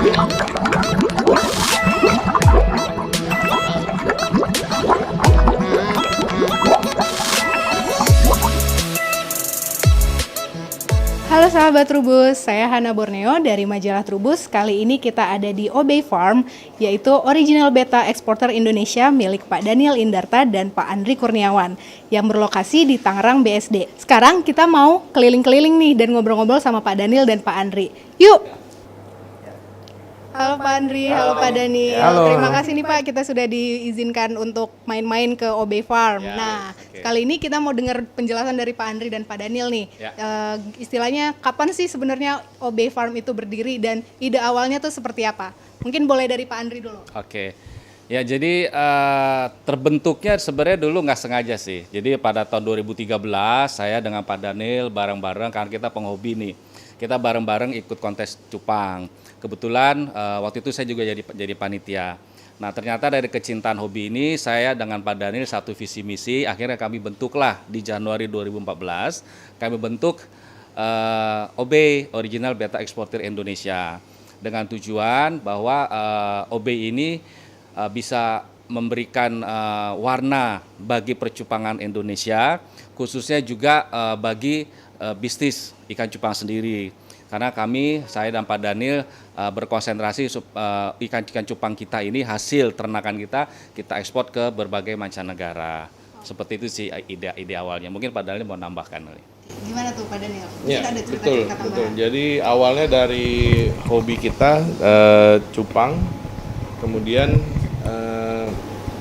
Halo sahabat Trubus, saya Hana Borneo dari majalah Trubus. Kali ini kita ada di Obey Farm, yaitu Original Beta Exporter Indonesia milik Pak Daniel Indarta dan Pak Andri Kurniawan yang berlokasi di Tangerang BSD. Sekarang kita mau keliling-keliling nih dan ngobrol-ngobrol sama Pak Daniel dan Pak Andri. Yuk! Halo Pak Andri, halo Pak Daniel. Halo. Terima kasih nih Pak, kita sudah diizinkan untuk main-main ke Obey Farm. Ya, Nah, oke. kali ini kita mau dengar penjelasan dari Pak Andri dan Pak Daniel nih. Ya. Istilahnya kapan sih sebenarnya Obey Farm itu berdiri dan ide awalnya tuh seperti apa? Mungkin boleh dari Pak Andri dulu. Oke, ya jadi terbentuknya sebenarnya dulu nggak sengaja sih. Jadi pada tahun 2013 saya dengan Pak Daniel bareng-bareng, karena kita penghobi nih. Kita bareng-bareng ikut kontes cupang. Kebetulan waktu itu saya juga jadi panitia. Nah ternyata dari kecintaan hobi ini saya dengan Pak Daniel satu visi misi. Akhirnya kami bentuklah di Januari 2014. Kami bentuk Obey Original Beta Exporter Indonesia. Dengan tujuan bahwa OB ini bisa memberikan warna bagi percupangan Indonesia, khususnya juga bagi bisnis ikan cupang sendiri. Karena saya dan Pak Daniel berkonsentrasi ikan cupang kita ini, hasil ternakan kita ekspor ke berbagai mancanegara. Seperti itu sih ide awalnya. Mungkin Pak Daniel mau nambahkan. Gimana tuh Pak Daniel? Ya, Mungkin ada betul, cerita-cerita betul. tambahan. Jadi awalnya dari hobi kita cupang, kemudian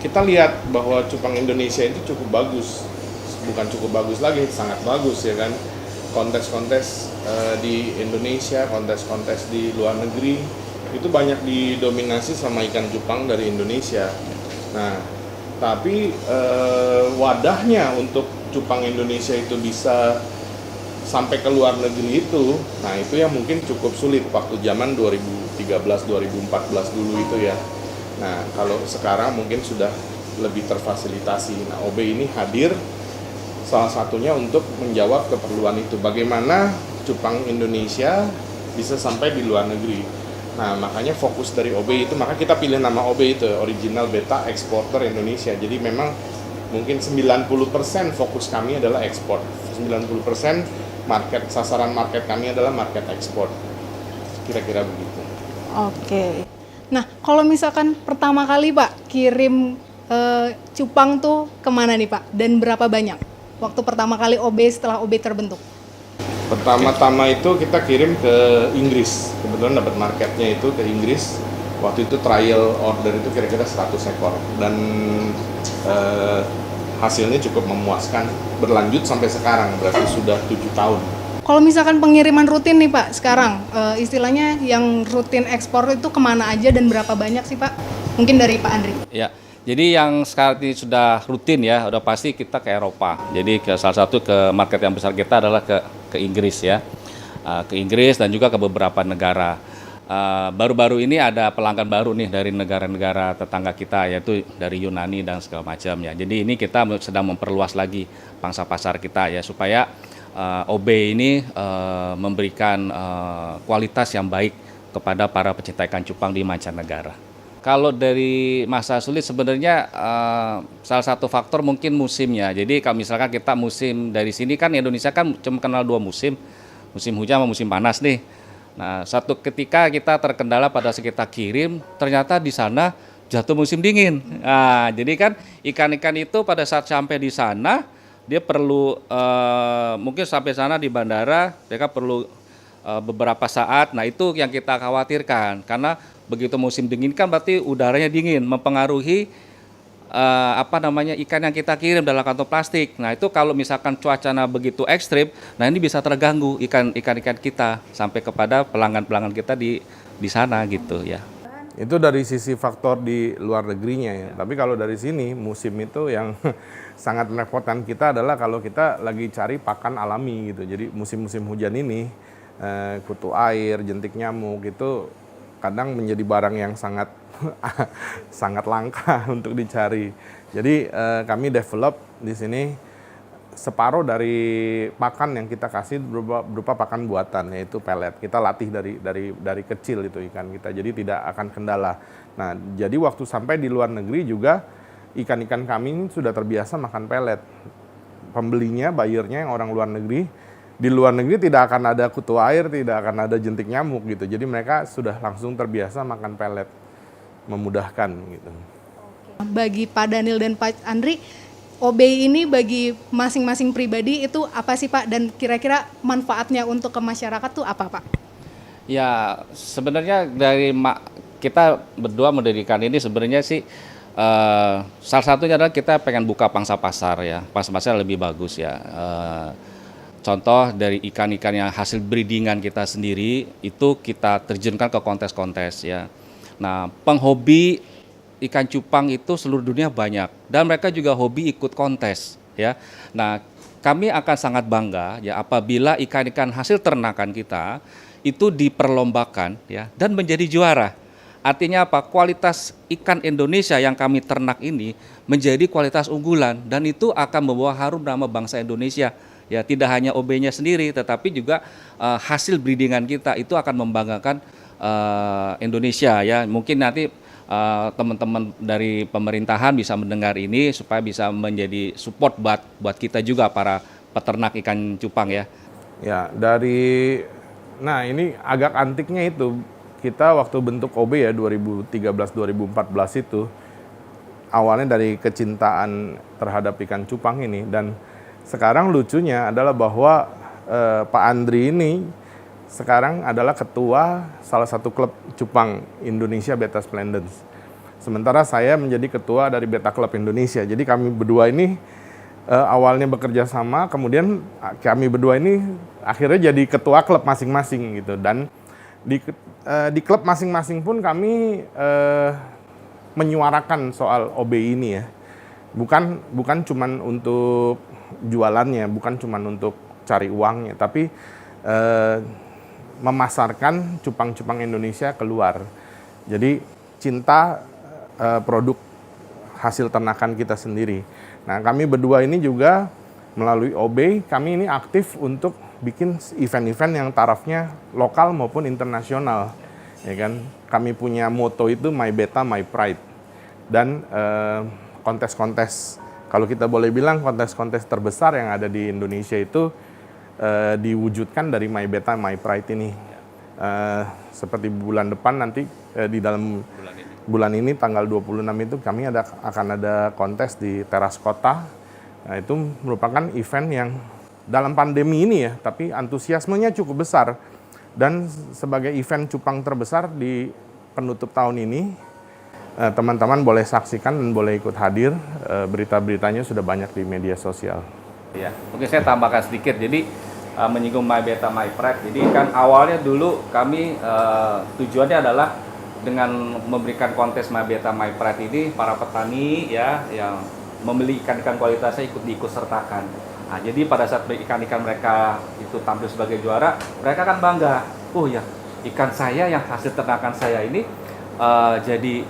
kita lihat bahwa cupang Indonesia itu cukup bagus, bukan cukup bagus lagi, sangat bagus ya kan. Kontes-kontes di Indonesia, kontes-kontes di luar negeri itu banyak didominasi sama ikan cupang dari Indonesia. Nah, tapi wadahnya untuk cupang Indonesia itu bisa sampai ke luar negeri itu, nah itu yang mungkin cukup sulit waktu zaman 2013-2014 dulu itu ya. Nah kalau sekarang mungkin sudah lebih terfasilitasi. Nah OB ini hadir salah satunya untuk menjawab keperluan itu. Bagaimana cupang Indonesia bisa sampai di luar negeri. Nah makanya fokus dari OB itu, maka kita pilih nama OB itu, Original Beta Exporter Indonesia. Jadi memang mungkin 90% fokus kami adalah ekspor. 90% sasaran market kami adalah market ekspor. Kira-kira begitu. Oke. Nah, kalau misalkan pertama kali Pak kirim cupang tuh kemana nih Pak? Dan berapa banyak? Waktu pertama kali OB setelah OB terbentuk? Pertama-tama itu kita kirim ke Inggris. Kebetulan dapat marketnya itu ke Inggris. Waktu itu trial order itu kira-kira 100 ekor. Dan hasilnya cukup memuaskan, berlanjut sampai sekarang, berarti sudah 7 tahun. Kalau misalkan pengiriman rutin nih Pak, sekarang istilahnya yang rutin ekspor itu kemana aja dan berapa banyak sih Pak? Mungkin dari Pak Andri. Ya, jadi yang sekarang ini sudah rutin ya, udah pasti kita ke Eropa. Jadi salah satu ke market yang besar kita adalah ke Inggris ya, ke Inggris dan juga ke beberapa negara. Baru-baru ini ada pelanggan baru nih dari negara-negara tetangga kita, yaitu dari Yunani dan segala macam ya. Jadi ini kita sedang memperluas lagi pangsa pasar kita ya, supaya OB ini memberikan kualitas yang baik kepada para pecinta ikan cupang di mancanegara. Kalau dari masa sulit sebenarnya salah satu faktor mungkin musimnya. Jadi kalau misalkan kita musim dari sini kan Indonesia kan cuma kenal 2 musim, musim hujan sama musim panas nih. Nah, satu ketika kita terkendala pada saat kita kirim, ternyata di sana jatuh musim dingin. Nah, jadi kan ikan-ikan itu pada saat sampai di sana, dia perlu mungkin sampai sana di bandara, mereka perlu beberapa saat. Nah, itu yang kita khawatirkan, karena begitu musim dingin kan berarti udaranya dingin, mempengaruhi ikan yang kita kirim dalam kantong plastik. Nah itu kalau misalkan cuacanya begitu ekstrim, nah ini bisa terganggu ikan kita sampai kepada pelanggan kita di sana gitu ya. Itu dari sisi faktor di luar negerinya ya. Tapi kalau dari sini musim itu yang sangat merepotkan kita adalah kalau kita lagi cari pakan alami gitu. Jadi musim-musim hujan ini kutu air, jentik nyamuk itu kadang menjadi barang yang sangat sangat langka untuk dicari. Jadi kami develop di sini separuh dari pakan yang kita kasih berupa pakan buatan, yaitu pelet. Kita latih dari kecil itu ikan kita, jadi tidak akan kendala. Nah, jadi waktu sampai di luar negeri juga ikan-ikan kami ini sudah terbiasa makan pelet. Pembelinya, buyernya yang orang luar negeri, di luar negeri tidak akan ada kutu air, tidak akan ada jentik nyamuk gitu. Jadi mereka sudah langsung terbiasa makan pelet, memudahkan gitu. Bagi Pak Daniel dan Pak Andri, OB ini bagi masing-masing pribadi itu apa sih Pak? Dan kira-kira manfaatnya untuk ke masyarakat tuh apa Pak? Ya, sebenarnya dari kita berdua mendirikan ini sebenarnya sih salah satunya adalah kita pengen buka pangsa pasar ya, pangsa pasar lebih bagus ya. Contoh dari ikan-ikan yang hasil breedingan kita sendiri itu kita terjunkan ke kontes-kontes ya. Nah, penghobi ikan cupang itu seluruh dunia banyak dan mereka juga hobi ikut kontes ya. Nah, kami akan sangat bangga ya apabila ikan-ikan hasil ternakan kita itu diperlombakan ya dan menjadi juara. Artinya apa? Kualitas ikan Indonesia yang kami ternak ini menjadi kualitas unggulan dan itu akan membawa harum nama bangsa Indonesia. Ya, tidak hanya OB-nya sendiri tetapi juga hasil breedingan kita itu akan membanggakan Indonesia ya. Mungkin nanti teman-teman dari pemerintahan bisa mendengar ini supaya bisa menjadi support buat kita juga para peternak ikan cupang ya. Ya, nah ini agak antiknya itu, kita waktu bentuk OB ya 2013-2014 itu, awalnya dari kecintaan terhadap ikan cupang ini, dan sekarang lucunya adalah bahwa Pak Andri ini sekarang adalah ketua salah satu klub cupang Indonesia, Beta Splendens. Sementara saya menjadi ketua dari Beta Club Indonesia. Jadi kami berdua ini awalnya bekerja sama, kemudian kami berdua ini akhirnya jadi ketua klub masing-masing gitu. Dan di klub masing-masing pun kami menyuarakan soal OB ini ya. Bukan cuman untuk jualannya, bukan cuman untuk cari uangnya, tapi memasarkan cupang-cupang Indonesia keluar. Jadi cinta produk hasil ternakan kita sendiri. Nah, kami berdua ini juga melalui OB, kami ini aktif untuk bikin event-event yang tarafnya lokal maupun internasional. Ya kan? Kami punya moto itu My Beta My Pride. Dan kontes-kontes, kalau kita boleh bilang kontes-kontes terbesar yang ada di Indonesia itu diwujudkan dari My Beta My Pride ini. Seperti bulan depan nanti di dalam bulan ini tanggal 26 itu kami akan ada kontes di teras kota. Nah, itu merupakan event yang dalam pandemi ini ya, tapi antusiasmenya cukup besar. Dan sebagai event cupang terbesar di penutup tahun ini, teman-teman boleh saksikan dan boleh ikut hadir. Berita-beritanya sudah banyak di media sosial. Ya, mungkin saya tambahkan sedikit. Jadi menyinggung My Beta My Pride. Jadi kan awalnya dulu kami tujuannya adalah dengan memberikan kontes My Beta My Pride ini, para petani ya yang membeli ikan-ikan kualitasnya diikut sertakan. Nah, jadi pada saat ikan-ikan mereka itu tampil sebagai juara, mereka kan bangga. Oh ya, ikan saya yang hasil ternakan saya ini jadi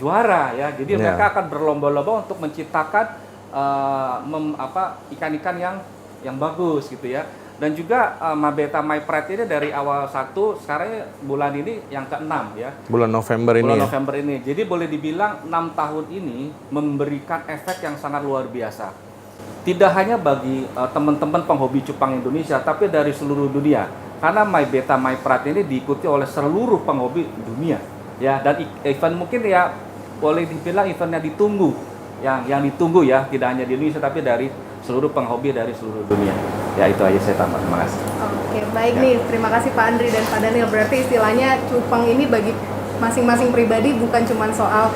juara ya. Jadi mereka akan berlomba-lomba untuk menciptakan ikan-ikan yang bagus gitu ya. Dan juga My Beta My Pride ini dari awal 1, sekarang bulan ini yang ke-6 ya. Bulan November ini. Bulan November ini. Jadi boleh dibilang 6 tahun ini memberikan efek yang sangat luar biasa. Tidak hanya bagi teman-teman penghobi cupang Indonesia, tapi dari seluruh dunia. Karena My Beta My Pride ini diikuti oleh seluruh penghobi dunia. Ya, dan event mungkin ya boleh dibilang eventnya ditunggu. Yang ditunggu ya, tidak hanya di Indonesia tapi dari seluruh penghobi dari seluruh dunia. Ya, itu aja saya tambah. Terima kasih. Oke, baik nih. Terima kasih Pak Andri dan Pak Daniel. Berarti istilahnya cupang ini bagi masing-masing pribadi bukan cuma soal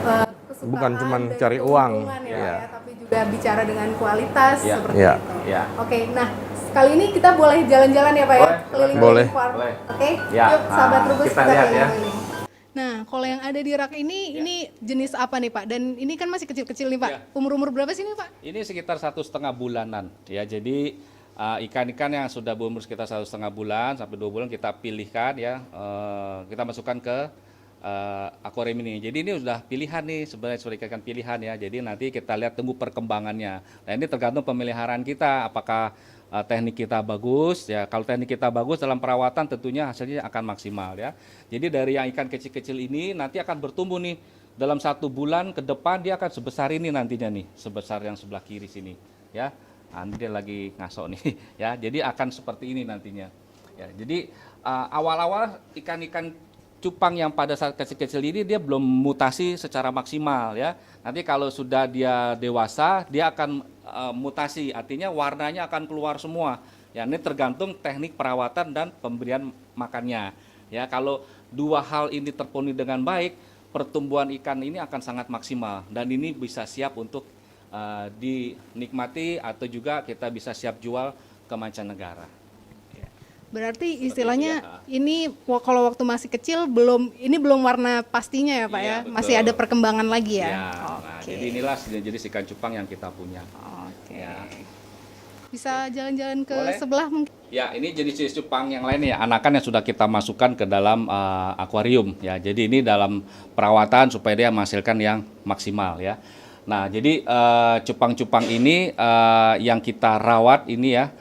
kesukaan, bukan cuma cari uang ya, tapi juga bicara dengan kualitas seperti itu. Ya. Oke, nah kali ini kita boleh jalan-jalan ya Pak ya? Boleh. Farm. Boleh. Oke, Ya. yuk sahabat Trubus Kita lihat ya. keliling. Nah, kalau yang ada di rak ini jenis apa nih Pak? Dan ini kan masih kecil-kecil nih Pak. Ya. Umur berapa sih nih Pak? Ini sekitar 1,5 bulanan ya. Jadi ikan-ikan yang sudah berumur sekitar 1,5 bulan sampai 2 bulan kita pilihkan ya. Kita masukkan ke akuarium ini. Jadi ini sudah pilihan nih, sebenarnya sudah ikan pilihan ya. Jadi nanti kita lihat tunggu perkembangannya. Nah ini tergantung pemeliharaan kita, apakah teknik kita bagus ya. Kalau teknik kita bagus dalam perawatan tentunya hasilnya akan maksimal ya. Jadi dari yang ikan kecil-kecil ini nanti akan bertumbuh nih dalam 1 bulan ke depan dia akan sebesar ini nantinya nih, sebesar yang sebelah kiri sini ya. Nah, ini dia lagi ngasok nih ya. Jadi akan seperti ini nantinya. Ya, jadi awal-awal ikan-ikan cupang yang pada saat kecil-kecil ini dia belum mutasi secara maksimal ya. Nanti kalau sudah dia dewasa, dia akan mutasi, artinya warnanya akan keluar semua. Ya, ini tergantung teknik perawatan dan pemberian makannya. Ya, kalau 2 hal ini terpenuhi dengan baik, pertumbuhan ikan ini akan sangat maksimal dan ini bisa siap untuk dinikmati atau juga kita bisa siap jual ke mancanegara. Berarti istilahnya ini kalau waktu masih kecil belum warna pastinya ya Pak Iya, ya, betul. masih ada perkembangan lagi ya. Ya, nah, jadi inilah jenis ikan cupang yang kita punya. Oke. Ya. Bisa jalan-jalan ke Boleh. sebelah mungkin. Ya, ini jenis-jenis cupang yang lain ya, anakan yang sudah kita masukkan ke dalam akuarium ya. Jadi ini dalam perawatan supaya dia menghasilkan yang maksimal ya. Nah, jadi cupang-cupang ini yang kita rawat ini ya,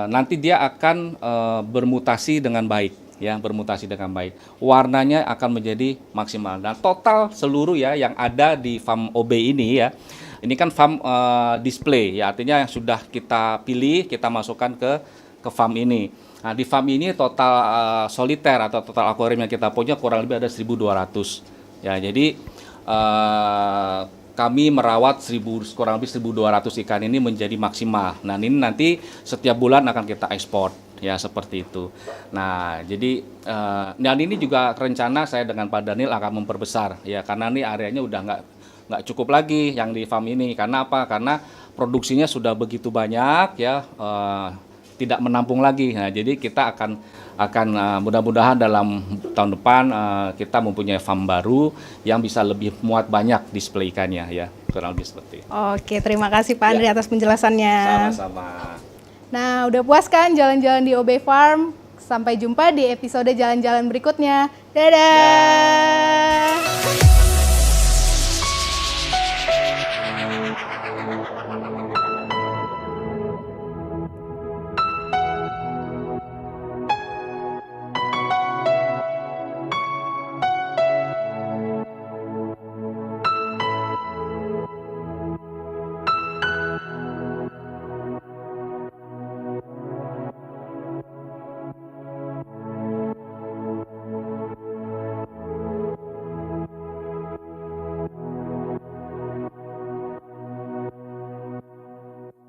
nanti dia akan bermutasi dengan baik ya, bermutasi dengan baik. Warnanya akan menjadi maksimal. Dan total seluruh ya yang ada di farm OB ini ya. Ini kan farm display ya, artinya yang sudah kita pilih, kita masukkan ke farm ini. Nah, di farm ini total soliter atau total akuarium yang kita punya kurang lebih ada 1.200. Ya, jadi kami merawat kurang lebih 1.200 ikan ini menjadi maksimal. Nah, ini nanti setiap bulan akan kita ekspor ya, seperti itu. Nah, jadi dan ini juga rencana saya dengan Pak Daniel akan memperbesar ya, karena ini areanya udah nggak cukup lagi yang di farm ini. Karena apa? Karena produksinya sudah begitu banyak ya, tidak menampung lagi. Nah, jadi kita akan mudah-mudahan dalam tahun depan kita mempunyai farm baru yang bisa lebih muat banyak display ikannya ya, kurang lebih seperti itu. Oke, terima kasih Pak Andri atas penjelasannya. Sama-sama. Nah, udah puas kan jalan-jalan di OB Farm? Sampai jumpa di episode jalan-jalan berikutnya. Dadah.